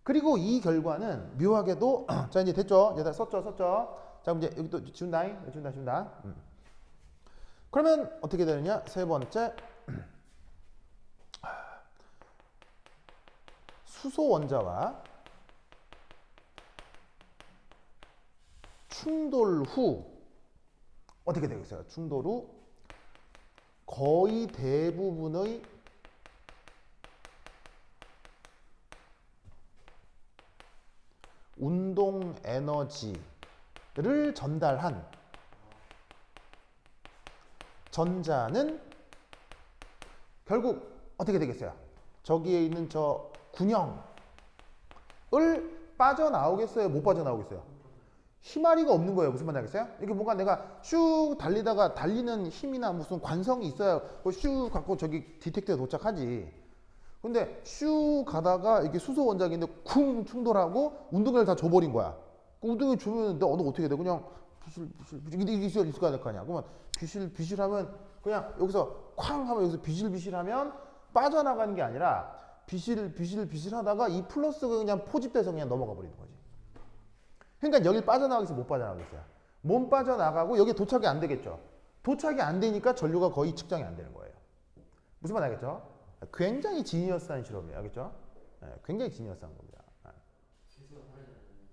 그리고 이 결과는 묘하게도 자 이제 됐죠? 이제 다 썼죠? 자 그럼 이제 여기 또 지운다. 그러면 어떻게 되느냐? 세 번째 수소 원자와 충돌 후 어떻게 되겠어요? 충돌 후 거의 대부분의 운동 에너지를 전달한 전자는 결국 어떻게 되겠어요? 저기에 있는 저 군형을 빠져나오겠어요? 못 빠져나오겠어요? 힘아리가 없는 거예요. 무슨 말인지 알겠어요? 이게 뭔가 내가 슉 달리다가 달리는 힘이나 무슨 관성이 있어야 슉 갖고 저기 디텍터에 도착하지. 근데 슉 가다가 이게 수소 원자기인데 쿵 충돌하고 운동을 다 줘버린 거야. 그 운동을 주면 너 어떻게 돼? 그냥 비실 이게 있을 거 아니야. 그러면 비실 하면 그냥 여기서 쾅 하면 여기서 비실 하면 빠져나가는 게 아니라 비실 하다가 이 플러스가 그냥 포집돼서 그냥 넘어가 버리는 거지. 그러니까 여기 빠져나가겠어요? 못 빠져나가겠어요? 못 빠져나가고 여기 도착이 안 되겠죠. 도착이 안 되니까 전류가 거의 측정이 안 되는 거예요. 무슨 말 알겠죠? 굉장히 지니어스한 실험이에요. 알겠죠? 네, 굉장히 지니어스한 겁니다.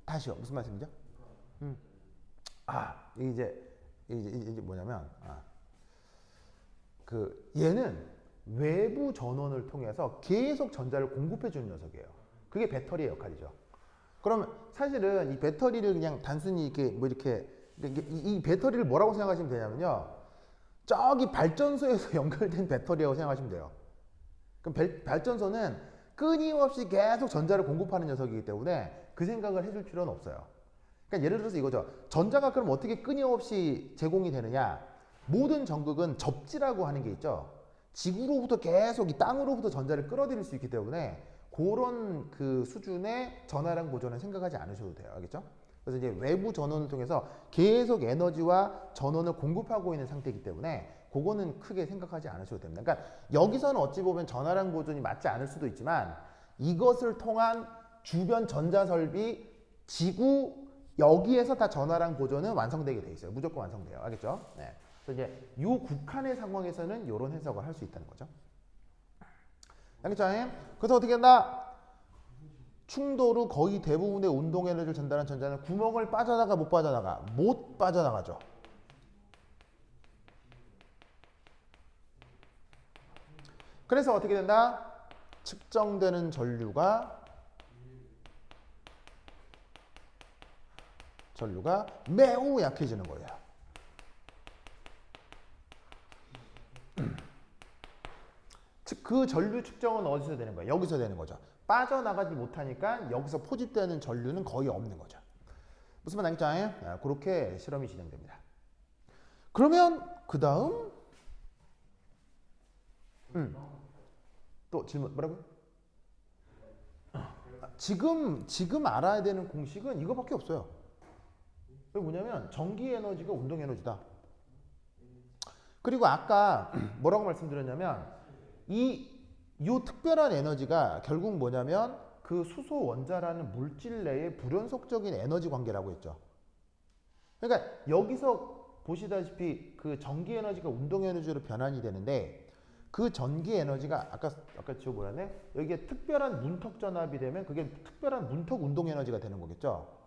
다시요. 무슨 말씀이죠? 이제 뭐냐면 그 얘는 외부 전원을 통해서 계속 전자를 공급해 주는 녀석이에요. 그게 배터리의 역할이죠. 그러면 사실은 이 배터리를 그냥 단순히 이렇게 이 배터리를 뭐라고 생각하시면 되냐면요. 저기 발전소에서 연결된 배터리라고 생각하시면 돼요. 그럼 발전소는 끊임없이 계속 전자를 공급하는 녀석이기 때문에 그 생각을 해줄 필요는 없어요. 그러니까 예를 들어서 이거죠. 전자가 그럼 어떻게 끊임없이 제공이 되느냐. 모든 전극은 접지라고 하는 게 있죠. 지구로부터 계속 이 땅으로부터 전자를 끌어들일 수 있기 때문에 그런 그 수준의 전하량 보존은 생각하지 않으셔도 돼요. 알겠죠? 그래서 이제 외부 전원을 통해서 계속 에너지와 전원을 공급하고 있는 상태이기 때문에 그거는 크게 생각하지 않으셔도 됩니다. 그러니까 여기서는 어찌 보면 전하량 보존이 맞지 않을 수도 있지만 이것을 통한 주변 전자설비, 지구 여기에서 다 전하량 보존은 완성되게 돼 있어요. 무조건 완성돼요. 알겠죠? 네. 그래서 이제 이 국한의 상황에서는 이런 해석을 할 수 있다는 거죠. 알겠죠? 그래서 어떻게 한다? 충돌 후 거의 대부분의 운동 에너지를 전달한 전자는 구멍을 빠져나가 못 빠져나가? 못 빠져나가죠. 그래서 어떻게 된다? 측정되는 전류가 매우 약해지는 거예요. 즉 그 전류 측정은 어디서 되는 거예요? 여기서 되는 거죠. 빠져나가지 못하니까 여기서 포집되는 전류는 거의 없는 거죠. 무슨 말 알겠죠? 그렇게 실험이 진행됩니다. 그러면 그 다음 또 질문 뭐라고요? 지금 알아야 되는 공식은 이거밖에 없어요. 그게 뭐냐면 전기 에너지가 운동 에너지다. 그리고 아까 뭐라고 말씀드렸냐면 이 특별한 에너지가 결국 뭐냐면 그 수소 원자라는 물질 내의 불연속적인 에너지 관계라고 했죠. 그러니까 여기서 보시다시피 그 전기 에너지가 운동 에너지로 변환이 되는데 그 전기 에너지가 아까 저 뭐라네? 여기에 특별한 문턱 전압이 되면 그게 특별한 문턱 운동 에너지가 되는 거겠죠.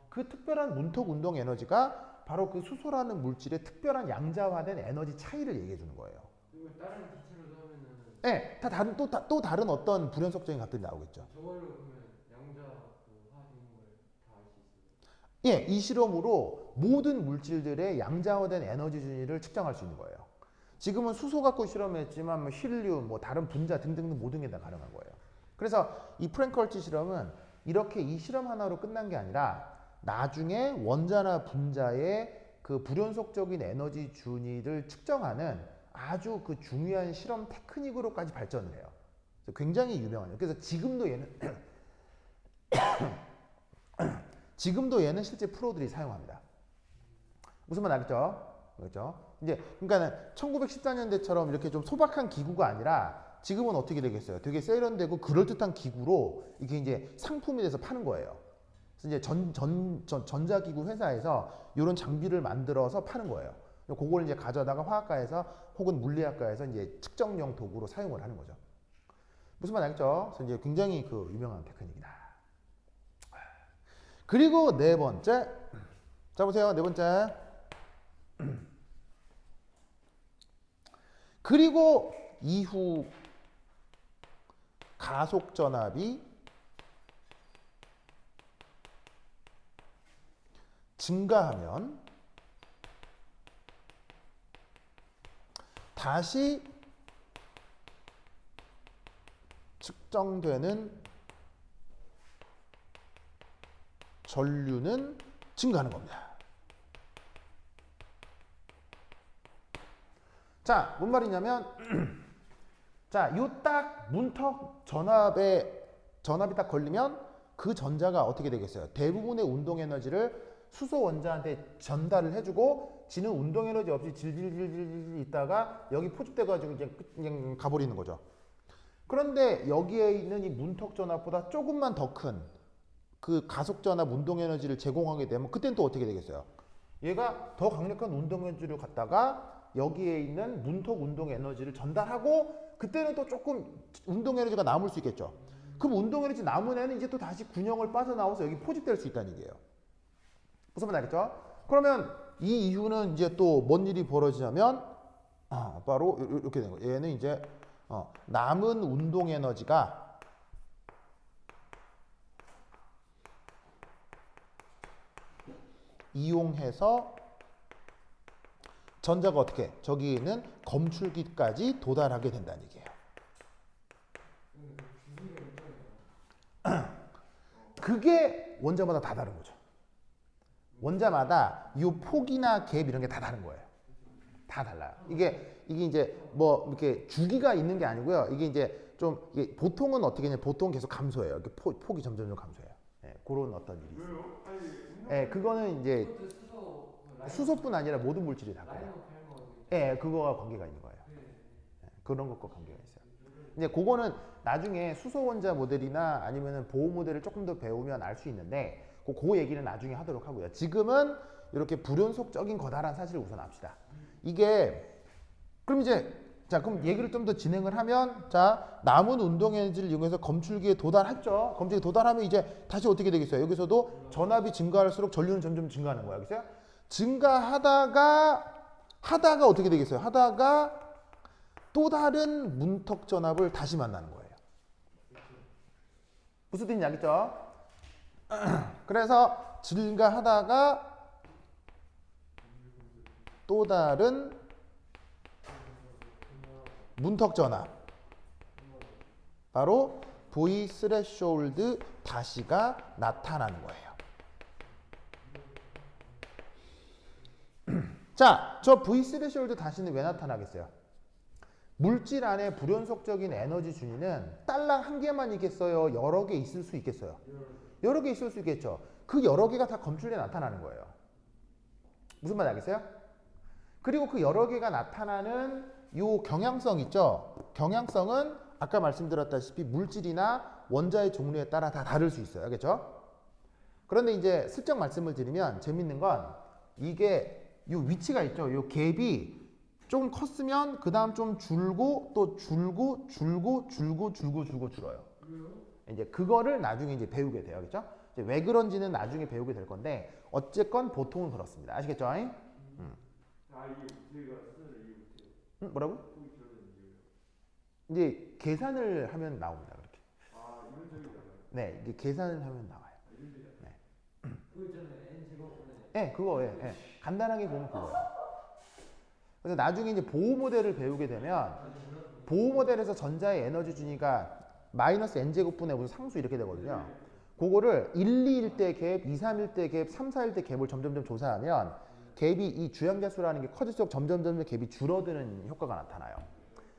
그 특별한 문턱 운동 에너지가 바로 그 수소라는 물질의 특별한 양자화된 에너지 차이를 얘기해 주는 거예요. 그리고 다른 기체로 넣으면은 네, 다 다른 또 다른 어떤 불연속적인 값들이 나오겠죠. 저걸로 그러면 양자 그 화되는 걸 다 알 수 있어요. 예, 이 실험으로 모든 물질들의 양자화된 에너지 준위를 측정할 수 있는 거예요. 지금은 수소 갖고 실험했지만 뭐 힐륨, 뭐 다른 분자 등등 모든 게 다 가능한 거예요. 그래서 이 프랭크헐츠 실험은 이렇게 이 실험 하나로 끝난 게 아니라 나중에 원자나 분자의 그 불연속적인 에너지 준위를 측정하는 아주 그 중요한 실험 테크닉으로까지 발전을 해요. 그래서 굉장히 유명해요. 그래서 지금도 얘는 실제 프로들이 사용합니다. 무슨 말 알겠죠? 그렇죠? 이제 그러니까는 1914년대처럼 이렇게 좀 소박한 기구가 아니라 지금은 어떻게 되겠어요? 되게 세련되고 그럴듯한 기구로 이게 이제 상품이 돼서 파는 거예요. 그래서 이제 전자기구 회사에서 이런 장비를 만들어서 파는 거예요. 그걸 이제 가져다가 화학과에서 혹은 물리학과에서 이제 측정용 도구로 사용을 하는 거죠. 무슨 말 알겠죠? 그래서 이제 굉장히 그 유명한 테크닉이다. 그리고 네 번째. 자, 보세요. 네 번째. 그리고 이후 가속 전압이 증가하면 다시 측정되는 전류는 증가하는 겁니다. 자, 뭔 말이냐면 자, 요 딱 문턱 전압이 딱 걸리면 그 전자가 어떻게 되겠어요? 대부분의 운동 에너지를 수소 원자한테 전달을 해주고 지는 운동 에너지 없이 질질질질 있다가 여기 포집돼가지고 이제 그냥 가버리는 거죠. 그런데 여기에 있는 이 문턱 전압보다 조금만 더 큰 그 가속 전압 운동 에너지를 제공하게 되면 그때는 또 어떻게 되겠어요? 얘가 더 강력한 운동 에너지를 갖다가 여기에 있는 문턱 운동 에너지를 전달하고 그때는 또 조금 운동 에너지가 남을 수 있겠죠. 그럼 운동 에너지 남은 애는 이제 또 다시 균형을 빠져나와서 여기 포집될 수 있다는 얘기예요. 무슨 말 알겠죠? 그러면 이 이후는 이제 또 뭔 일이 벌어지냐면 바로 이렇게 되는 거예요. 얘는 이제 남은 운동 에너지가 이용해서 전자가 어떻게 저기 있는 검출기까지 도달하게 된다는 얘기예요. 그게 원자마다 다 다른 거죠. 원자마다 이 폭이나 갭 이런 게 다 다른 거예요. 다 달라요. 이게 이제 뭐 이렇게 주기가 있는 게 아니고요. 이게 이제 좀 이게 보통은 어떻게 하냐? 보통 계속 감소해요. 이렇게 폭이 점점 감소해요. 예, 그런 어떤 일이 있어요. 예, 그거는 이제 수소뿐 아니라 모든 물질이 다 그래요. 예, 그거와 관계가 있는 거예요. 예, 그런 것과 관계가 있어요. 이제 그거는 나중에 수소 원자 모델이나 아니면은 보호 모델을 조금 더 배우면 알 수 있는데 그 얘기는 나중에 하도록 하고요. 지금은 이렇게 불연속적인 거다란 사실을 우선 합시다. 이게 그럼 이제 자 그럼 얘기를 좀 더 진행을 하면 자 남은 운동 에너지를 이용해서 검출기에 도달했죠. 검출기에 도달하면 이제 다시 어떻게 되겠어요? 여기서도 전압이 증가할수록 전류는 점점 증가하는 거예요. 그죠? 증가하다가 어떻게 되겠어요? 하다가 또 다른 문턱 전압을 다시 만나는 거예요. 무슨 뜻인지 알겠죠? 그래서 증가하다가 또 다른 문턱 전압 바로 V 스레숄드 다시가 나타나는 거예요. 자, 저 V 스레숄드 다시는 왜 나타나겠어요? 물질 안에 불연속적인 에너지 준위는 딸랑 한 개만 있겠어요? 여러 개 있을 수 있겠어요? 여러 개 있을 수 있겠죠. 그 여러 개가 다 검출에 나타나는 거예요. 무슨 말 알겠어요? 그리고 그 여러 개가 나타나는 요 경향성 있죠? 경향성은 아까 말씀드렸다시피 물질이나 원자의 종류에 따라 다 다를 수 있어요. 알겠죠? 그런데 이제 슬쩍 말씀을 드리면 재밌는 건 이게 요 위치가 있죠? 요 갭이 좀 컸으면 그 다음 좀 줄고 또 줄고 줄어요. 이제 그거를 나중에 이제 배우게 돼요. 그렇죠? 이제 왜 그런지는 나중에 배우게 될 건데 어쨌건 보통은 그렇습니다. 아시겠죠? 뭐라고? 이제 계산을 하면 나옵니다. 그렇게. 네, 이제 계산을 하면 나와요. 네. 네, 그거 예. 간단하게 보면 그거예요. 그래서 나중에 이제 보호 모델을 배우게 되면 보호 모델에서 전자의 에너지 준위가 마이너스 n제곱분의 무슨 상수 이렇게 되거든요. 그거를 1, 2일 때 갭, 2, 3일 때 갭, 3, 4일 때 갭을 점점점 조사하면 갭이 이 주양자수라는 게 커질수록 점점점 갭이 줄어드는 효과가 나타나요.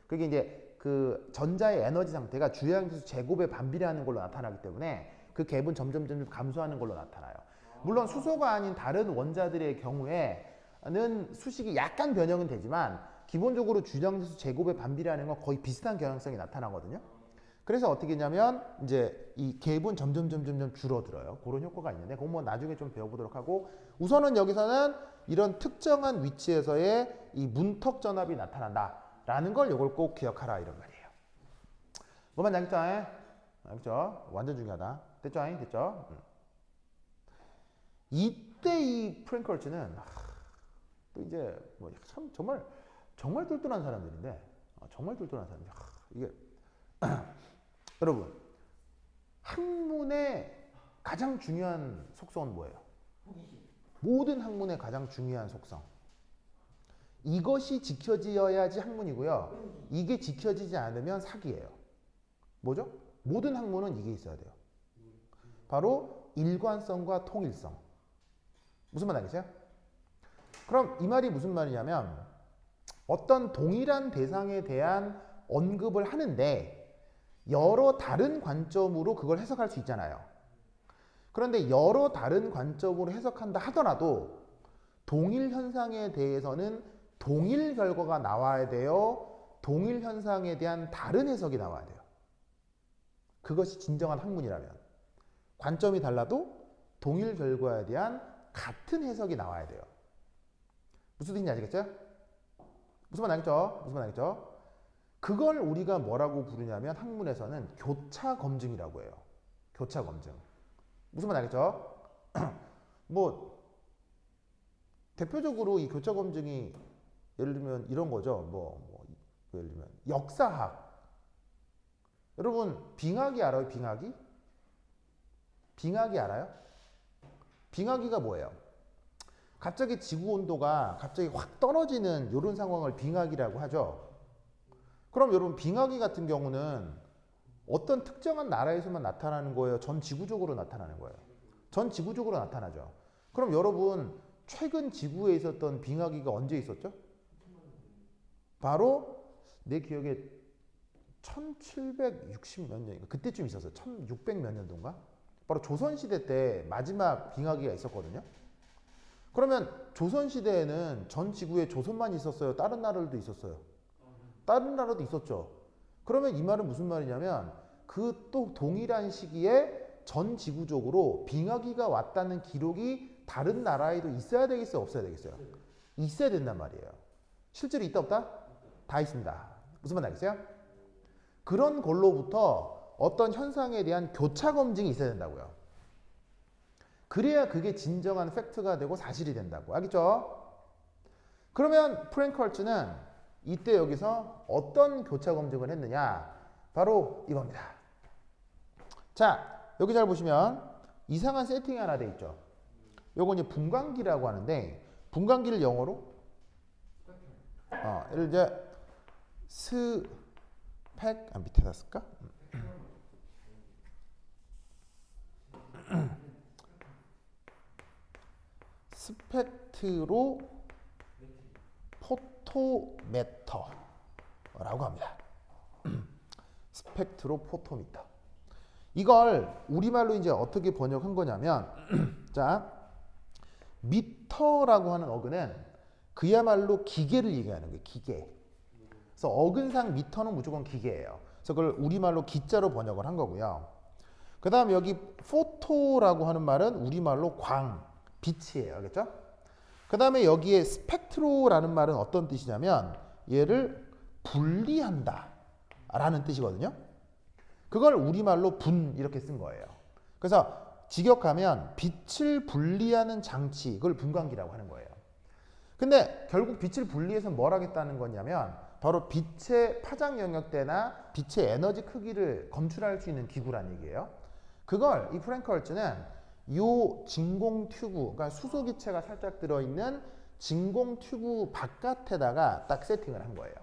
그게 이제 그 전자의 에너지 상태가 주양자수 제곱에 반비례하는 걸로 나타나기 때문에 그 갭은 점점점 감소하는 걸로 나타나요. 물론 수소가 아닌 다른 원자들의 경우에는 수식이 약간 변형은 되지만 기본적으로 주장지수 제곱의 반비례하는 건 거의 비슷한 경향성이 나타나거든요. 그래서 어떻게 했냐면 이제 이 갭은 점점 줄어들어요. 그런 효과가 있는데 그건 뭐 나중에 좀 배워보도록 하고 우선은 여기서는 이런 특정한 위치에서의 이 문턱 전압이 나타난다라는 걸 이걸 꼭 기억하라 이런 말이에요. 뭐만 알겠죠? 알겠죠? 완전 중요하다. 됐죠? 됐죠? 이때 이 프랭크월츠는 또 이제 뭐 참 정말 똘똘한 사람들인데 정말 똘똘한 사람들. 이게 여러분 학문의 가장 중요한 속성은 뭐예요? 모든 학문의 가장 중요한 속성. 이것이 지켜져야지 학문이고요. 이게 지켜지지 않으면 사기예요. 뭐죠? 모든 학문은 이게 있어야 돼요. 바로 일관성과 통일성. 무슨 말 알겠어요? 그럼 이 말이 무슨 말이냐면 어떤 동일한 대상에 대한 언급을 하는데 여러 다른 관점으로 그걸 해석할 수 있잖아요. 그런데 여러 다른 관점으로 해석한다 하더라도 동일 현상에 대해서는 동일 결과가 나와야 돼요. 동일 현상에 대한 다른 해석이 나와야 돼요. 그것이 진정한 학문이라면 관점이 달라도 동일 결과에 대한 같은 해석이 나와야 돼요. 무슨 뜻인지 아시겠죠? 무슨 말 알겠죠? 무슨 말 알겠죠? 그걸 우리가 뭐라고 부르냐면 학문에서는 교차 검증이라고 해요. 교차 검증. 무슨 말 알겠죠? 뭐 대표적으로 이 교차 검증이 예를 들면 이런 거죠. 예를 들면 역사학. 여러분 빙하기 알아요? 빙하기? 빙하기 알아요? 빙하기가 뭐예요? 갑자기 지구 온도가 갑자기 확 떨어지는 이런 상황을 빙하기라고 하죠. 그럼 여러분 빙하기 같은 경우는 어떤 특정한 나라에서만 나타나는 거예요? 전 지구적으로 나타나는 거예요? 전 지구적으로 나타나죠. 그럼 여러분 최근 지구에 있었던 빙하기가 언제 있었죠? 바로 내 기억에 1760 몇 년인가 그때쯤 있었어요. 1600 몇 년도인가? 바로 조선시대 때 마지막 빙하기가 있었거든요. 그러면 조선시대에는 전 지구에 조선만 있었어요? 다른 나라들도 있었어요? 다른 나라도 있었죠. 그러면 이 말은 무슨 말이냐면 그 또 동일한 시기에 전 지구적으로 빙하기가 왔다는 기록이 다른 나라에도 있어야 되겠어요? 없어야 되겠어요? 있어야 된단 말이에요. 실제로 있다 없다? 다 있습니다. 무슨 말 알겠어요? 그런 걸로부터 어떤 현상에 대한 교차 검증이 있어야 된다고요. 그래야 그게 진정한 팩트가 되고 사실이 된다고. 알겠죠? 그러면 프랭크월츠는 이때 여기서 어떤 교차 검증을 했느냐? 바로 이겁니다. 자, 여기 잘 보시면 이상한 세팅이 하나 돼 있죠. 요건 이제 분광기라고 하는데 분광기를 영어로 예를 들어 밑에다 쓸까? 스펙트로 포토메터라고 합니다. 스펙트로 포토미터. 이걸 우리말로 이제 어떻게 번역한 거냐면 자, 미터라고 하는 어근은 그야말로 기계를 얘기하는 거예요. 기계. 그래서 어근상 미터는 무조건 기계예요. 그래서 그걸 우리말로 기자로 번역을 한 거고요. 그 다음 여기 포토라고 하는 말은 우리말로 광, 빛이에요. 알겠죠? 그 다음에 여기에 스펙트로라는 말은 어떤 뜻이냐면 얘를 분리한다 라는 뜻이거든요. 그걸 우리말로 분 이렇게 쓴 거예요. 그래서 직역하면 빛을 분리하는 장치, 그걸 분광기라고 하는 거예요. 근데 결국 빛을 분리해서 뭘 하겠다는 거냐면 바로 빛의 파장 영역대나 빛의 에너지 크기를 검출할 수 있는 기구란 얘기예요. 그걸 이 프랭크월츠는 요 진공 튜브, 그러니까 수소기체가 살짝 들어있는 진공 튜브 바깥에다가 딱 세팅을 한 거예요.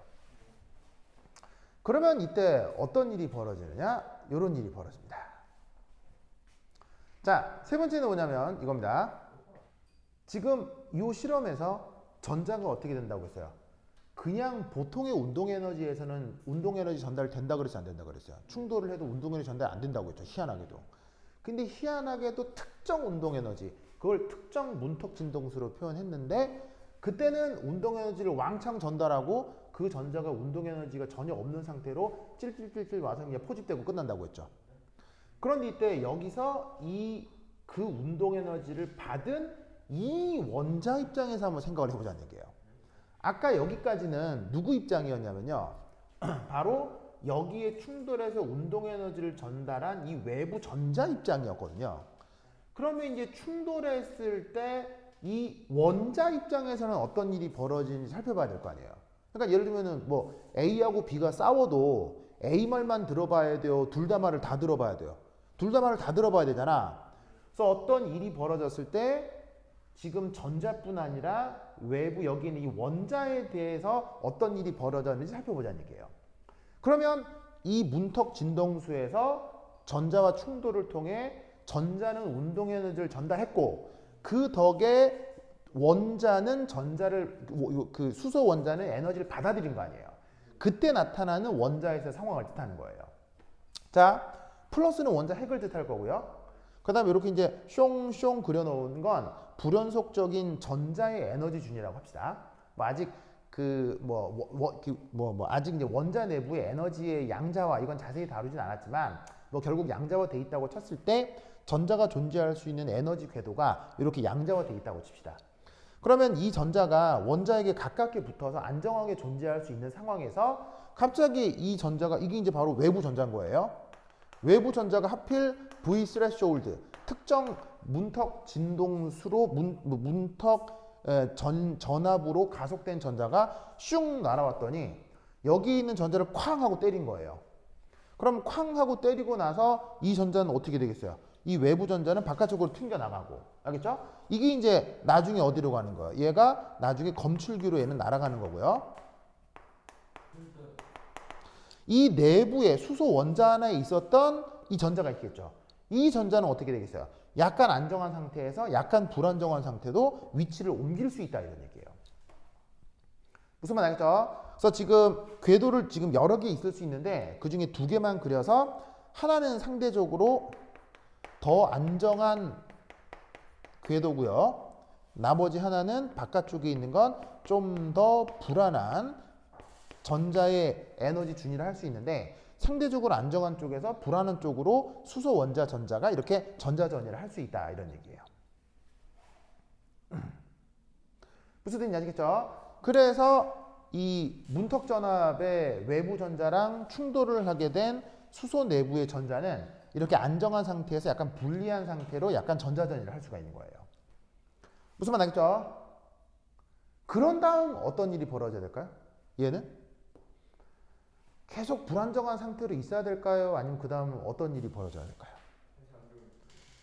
그러면 이때 어떤 일이 벌어지느냐? 이런 일이 벌어집니다. 자, 세 번째는 뭐냐면 이겁니다. 지금 이 실험에서 전자가 어떻게 된다고 했어요? 그냥 보통의 운동에너지에서는 운동에너지 전달 된다 그랬어요? 안 된다 그랬어요? 충돌을 해도 운동에너지 전달 안 된다고 했죠. 희한하게도. 근데 희한하게도 특정 운동에너지, 그걸 특정 문턱 진동수로 표현했는데 그때는 운동 에너지를 왕창 전달하고 그 전자가 운동 에너지가 전혀 없는 상태로 찔찔찔찔 와서 그냥 포집되고 끝난다고 했죠. 그런데 이때 여기서 그 운동 에너지를 받은 이 원자 입장에서 한번 생각을 해보자는 얘기예요. 아까 여기까지는 누구 입장이었냐면요. 바로 여기에 충돌해서 운동 에너지를 전달한 이 외부 전자 입장이었거든요. 그러면 이제 충돌했을 때 이 원자 입장에서는 어떤 일이 벌어지는지 살펴봐야 될 거 아니에요. 그러니까 예를 들면은 뭐 A하고 B가 싸워도 A 말만 들어봐야 돼요? 둘 다 말을 다 들어봐야 돼요? 둘 다 말을 다 들어봐야 되잖아. 그래서 어떤 일이 벌어졌을 때 지금 전자뿐 아니라 외부 여기 있는 이 원자에 대해서 어떤 일이 벌어졌는지 살펴보자는 얘기예요. 그러면 이 문턱 진동수에서 전자와 충돌을 통해 전자는 운동 에너지를 전달했고 그 덕에 원자는 그 수소 원자는 에너지를 받아들인 거 아니에요. 그때 나타나는 원자에서의 상황을 뜻하는 거예요. 자, 플러스는 원자 핵을 뜻할 거고요. 그 다음에 이렇게 이제 숑숑 그려놓은 건 불연속적인 전자의 에너지 준이라고 합시다. 뭐 아직 아직 이제 원자 내부의 에너지의 양자화 이건 자세히 다루진 않았지만 뭐 결국 양자화 돼 있다고 쳤을 때 전자가 존재할 수 있는 에너지 궤도가 이렇게 양자화 돼 있다고 칩시다. 그러면 이 전자가 원자에게 가깝게 붙어서 안정하게 존재할 수 있는 상황에서 갑자기 이 전자가 이게 이제 바로 외부 전자인 거예요. 외부 전자가 하필 V 스레시홀드 특정 문턱 진동수로 문턱 전압으로 가속된 전자가 슝 날아왔더니 여기 있는 전자를 쾅 하고 때린 거예요. 그럼 쾅 하고 때리고 나서 이 전자는 어떻게 되겠어요? 이 외부 전자는 바깥쪽으로 튕겨나가고, 알겠죠? 이게 이제 나중에 어디로 가는 거예요? 얘가 나중에 검출기로 얘는 날아가는 거고요. 이 내부에 수소 원자 하나에 있었던 이 전자가 있겠죠. 이 전자는 어떻게 되겠어요? 약간 안정한 상태에서 약간 불안정한 상태도 위치를 옮길 수 있다 이런 얘기예요. 무슨 말 알겠죠? 그래서 지금 궤도를 지금 여러 개 있을 수 있는데 그 중에 두 개만 그려서 하나는 상대적으로 더 안정한 궤도고요. 나머지 하나는 바깥쪽에 있는 건 좀 더 불안한 전자의 에너지 준위를 할 수 있는데 상대적으로 안정한 쪽에서 불안한 쪽으로 수소 원자 전자가 이렇게 전자 전이를 할 수 있다 이런 얘기예요. 무슨 뜻인지 아시겠죠? 그래서 이 문턱 전압의 외부 전자랑 충돌을 하게 된 수소 내부의 전자는 이렇게 안정한 상태에서 약간 불리한 상태로 약간 전자 전이를 할 수가 있는 거예요. 무슨 말 알겠죠? 그런 다음 어떤 일이 벌어져야 될까요? 얘는? 계속 불안정한 상태로 있어야 될까요? 아니면 그 다음 어떤 일이 벌어져야 될까요?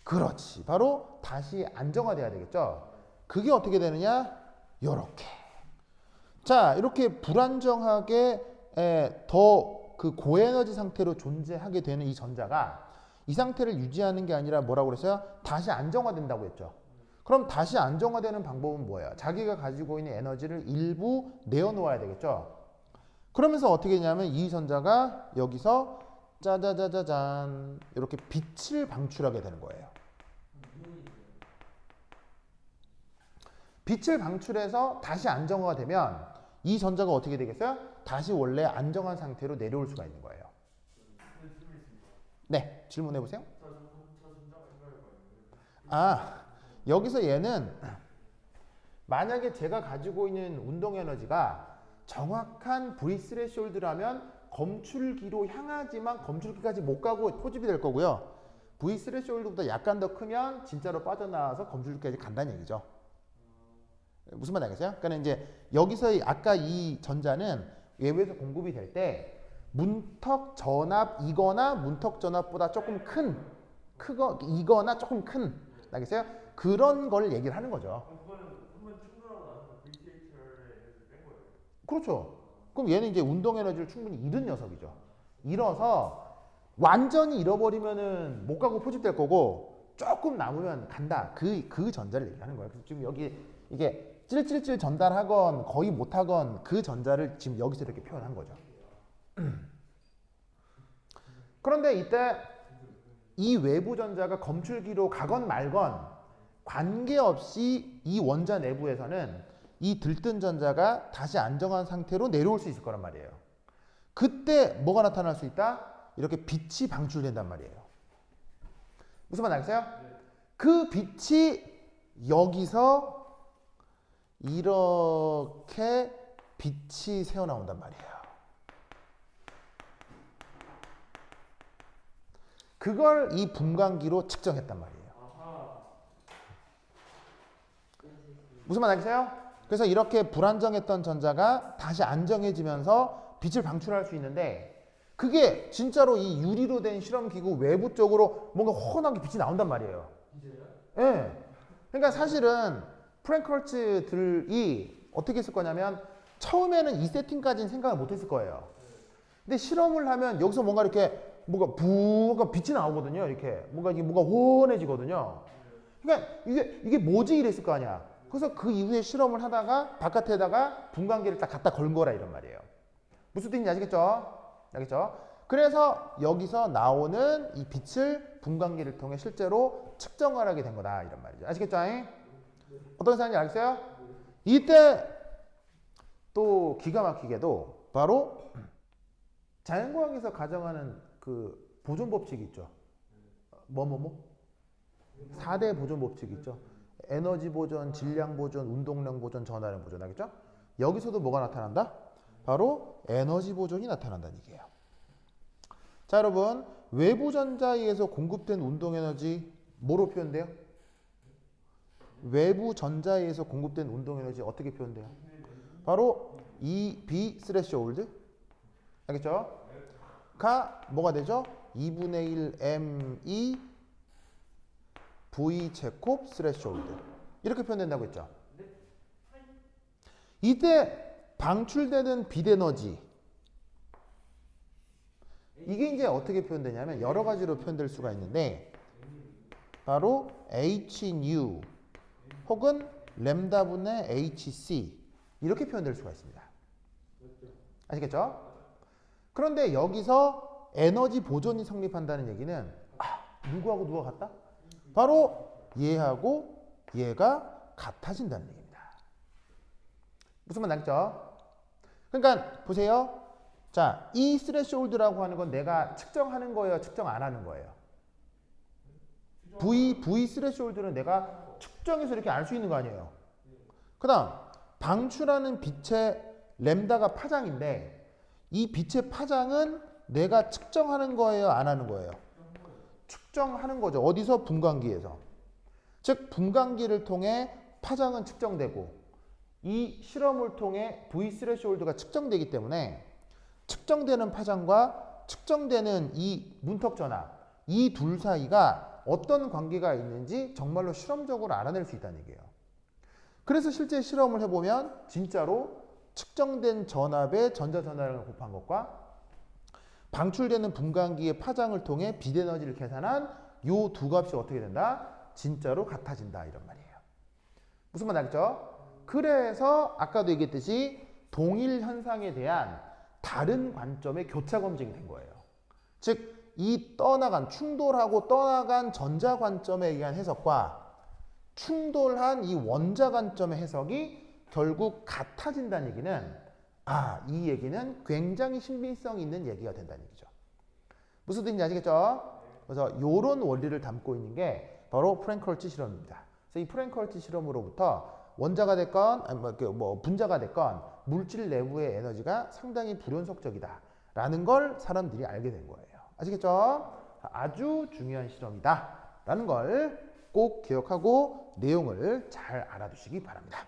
그렇지. 바로 다시 안정화돼야 되겠죠? 그게 어떻게 되느냐? 요렇게. 자, 이렇게 불안정하게 더 그 고에너지 상태로 존재하게 되는 이 전자가 이 상태를 유지하는 게 아니라 뭐라고 그랬어요? 다시 안정화된다고 했죠. 그럼 다시 안정화되는 방법은 뭐예요? 자기가 가지고 있는 에너지를 일부 내어놓아야 되겠죠. 그러면서 어떻게 되냐면 이 전자가 여기서 짜자자자잔 이렇게 빛을 방출하게 되는 거예요. 빛을 방출해서 다시 안정화가 되면 이 전자가 어떻게 되겠어요? 다시 원래 안정한 상태로 내려올 수가 있는 거예요. 네, 질문해 보세요. 아, 여기서 얘는 만약에 제가 가지고 있는 운동 에너지가 정확한 V 스레시홀드라면 검출기로 향하지만 검출기까지 못 가고 포집이 될 거고요. V 스레시홀드보다 약간 더 크면 진짜로 빠져나와서 검출기까지 간다는 얘기죠. 무슨 말 알겠어요? 그러니까 이제 여기서 아까 이 전자는 외부에서 공급이 될 때 문턱 전압이거나 문턱 전압보다 조금 이거나 조금 큰, 알겠어요? 그런 걸 얘기를 하는 거죠. 그거는 한번 충돌하고 나서 VTHR에 뺀 거예요. 그렇죠. 그럼 얘는 이제 운동 에너지를 충분히 잃은 녀석이죠. 잃어서 완전히 잃어버리면은 못 가고 포집될 거고 조금 남으면 간다. 그 전자를 얘기하는 거예요. 그래서 지금 여기 이게 찔찔찔 전달하건 거의 못하건 그 전자를 지금 여기서 이렇게 표현한 거죠. 그런데 이때 이 외부 전자가 검출기로 가건 말건 관계없이 이 원자 내부에서는 이 들뜬 전자가 다시 안정한 상태로 내려올 수 있을 거란 말이에요. 그때 뭐가 나타날 수 있다? 이렇게 빛이 방출된단 말이에요. 무슨 말 알겠어요? 그 빛이 여기서 이렇게 빛이 새어나온단 말이에요. 그걸 이 분광기로 측정했단 말이에요. 무슨 말 알겠어요? 그래서 이렇게 불안정했던 전자가 다시 안정해지면서 빛을 방출할 수 있는데 그게 진짜로 이 유리로 된 실험기구 외부 쪽으로 뭔가 훤하게 빛이 나온단 말이에요. 예. 그러니까 사실은 프랭크헐츠들이 어떻게 했을 거냐면 처음에는 이 세팅까지는 생각을 못 했을 거예요. 근데 실험을 하면 여기서 뭔가 이렇게 뭔가 부가 빛이 나오거든요. 이렇게 뭔가 이게 뭔가 훤해지거든요. 그러니까 이게 뭐지 이랬을 거 아니야. 그래서 그 이후에 실험을 하다가 바깥에다가 분광기를 딱 갖다 건 거라 이런 말이에요. 무슨 뜻인지 아시겠죠? 알겠죠? 그래서 여기서 나오는 이 빛을 분광기를 통해 실제로 측정을 하게 된 거다 이런 말이죠. 아시겠죠? 어떤 사람인지 알겠어요? 이때 또 기가 막히게도 바로 자연과학에서 가정하는 그 보존 법칙이 있죠. 4대 보존 법칙이 있죠. 에너지 보존, 질량 보존, 운동량 보존, 전하량 보존. 알겠죠? 여기서도 뭐가 나타난다? 바로 에너지 보존이 나타난다는 얘기예요. 자, 여러분, 외부 전자에 의해서 공급된 운동 에너지 뭐로 표현돼요? 외부 전자에 의해서 공급된 운동 에너지 어떻게 표현돼요? 바로 EB 스레시홀드. 알겠죠? 가 뭐가 되죠? 2분의 1 ME V 제곱 스레시홀드. 이렇게 표현된다고 했죠. 이때 방출되는 빛 에너지 이게 이제 어떻게 표현되냐면 여러 가지로 표현될 수가 있는데 바로 Hν 혹은 램다분의 HC 이렇게 표현될 수가 있습니다. 아시겠죠? 그런데 여기서 에너지 보존이 성립한다는 얘기는 누구하고 누가 같다? 바로 얘하고 얘가 같아진다는 얘기입니다. 무슨 말 알겠죠? 그러니까 보세요. 자, 이 스레시홀드라고 하는 건 내가 측정하는 거예요? 측정 안 하는 거예요? V 스레시홀드는 내가 측정해서 이렇게 알 수 있는 거 아니에요? 그 다음 방출하는 빛의 램다가 파장인데 이 빛의 파장은 내가 측정하는 거예요? 안 하는 거예요? 측정하는 거죠. 어디서? 분광기에서. 즉 분광기를 통해 파장은 측정되고 이 실험을 통해 V 스레시홀드가 측정되기 때문에 측정되는 파장과 측정되는 이 문턱 전압 이 둘 사이가 어떤 관계가 있는지 정말로 실험적으로 알아낼 수 있다는 얘기예요. 그래서 실제 실험을 해보면 진짜로 측정된 전압의 전자전하량을 곱한 것과 방출되는 분광기의 파장을 통해 빛 에너지를 계산한 요 두 값이 어떻게 된다? 진짜로 같아진다 이런 말이에요. 무슨 말 알겠죠? 그래서 아까도 얘기했듯이 동일 현상에 대한 다른 관점의 교차 검증이 된 거예요. 즉 이 충돌하고 떠나간 전자 관점에 의한 해석과 충돌한 이 원자 관점의 해석이 결국 같아진다는 얘기는 이 얘기는 굉장히 신빙성이 있는 얘기가 된다는 얘기죠. 무슨 뜻인지 아시겠죠? 그래서 이런 원리를 담고 있는 게 바로 프랭크헐츠 실험입니다. 그래서 이 프랭크헐츠 실험으로부터 원자가 됐건 분자가 됐건 물질 내부의 에너지가 상당히 불연속적이다라는 걸 사람들이 알게 된 거예요. 아시겠죠? 아주 중요한 실험이다라는 걸 꼭 기억하고 내용을 잘 알아두시기 바랍니다.